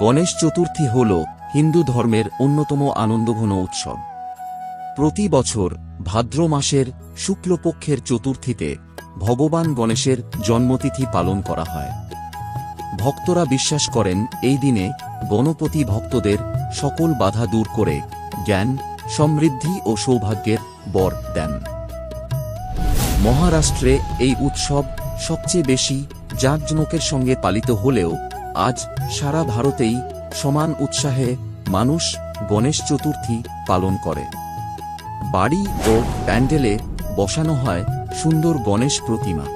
গণেশ চতুর্থী হল হিন্দু ধর্মের অন্যতম আনন্দঘন উৎসব। প্রতি বছর ভাদ্র মাসের শুক্লপক্ষের চতুর্থীতে ভগবান গণেশের জন্মতিথি পালন করা হয়। ভক্তরা বিশ্বাস করেন এই দিনে গণপতি ভক্তদের সকল বাধা দূর করে জ্ঞান, সমৃদ্ধি ও সৌভাগ্যের বর দেন। মহারাষ্ট্রে এই উৎসব সবচেয়ে বেশি জাঁকজমকের সঙ্গে পালিত হলেও আজ সারা ভারতেই সমান উৎসাহে মানুষ গণেশ চতুর্থী পালন করে। বাড়ি ও প্যান্ডেলে বসানো হয় সুন্দর গণেশ প্রতিমা,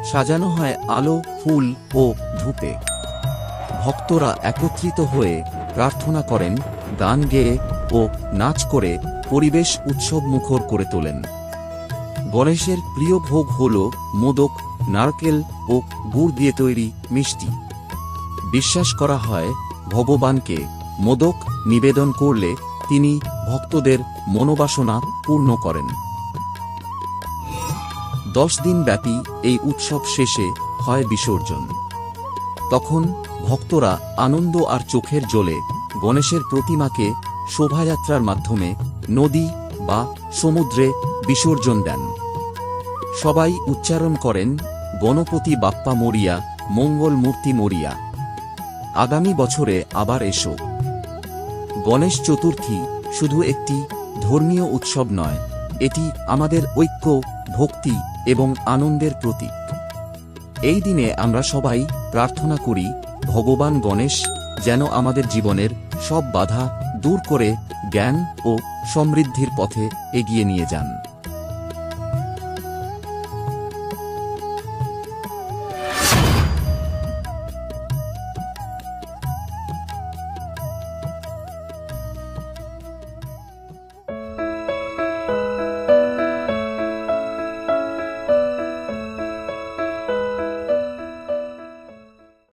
সাজানো হয় আলো, ফুল ও ধূপে। ভক্তরা একত্রিত হয়ে প্রার্থনা করেন, গান গেয়ে ও নাচ করে পরিবেশ উৎসবমুখর করে তোলেন। গণেশের প্রিয় ভোগ হল মোদক, নারকেল ও গুড় দিয়ে তৈরি মিষ্টি। বিশ্বাস করা হয় ভগবানকে মোদক নিবেদন করলে তিনি ভক্তদের মনোবাসনা পূর্ণ করেন। 10 দিন ব্যাপী এই উৎসব শেষে হয় বিসর্জন। তখন ভক্তরা আনন্দ আর চোখের জলে গণেশের প্রতিমাকে শোভাযাত্রার মাধ্যমে নদী বা সমুদ্রে বিসর্জন দেন। সবাই উচ্চারণ করেন, গণপতি বাপ্পা মরিয়া, মঙ্গল মূর্তি মরিয়া। আগামী বছরে আবার এসো। গণেশ চতুর্থী শুধু একটি ধর্মীয় উৎসব নয়, এটি আমাদের ঐক্য, ভক্তি এবং আনন্দের প্রতীক। এই দিনে আমরা সবাই প্রার্থনা করি ভগবান গণেশ যেন আমাদের জীবনের সব বাধা দূর করে জ্ঞান ও সমৃদ্ধির পথে এগিয়ে নিয়ে যান।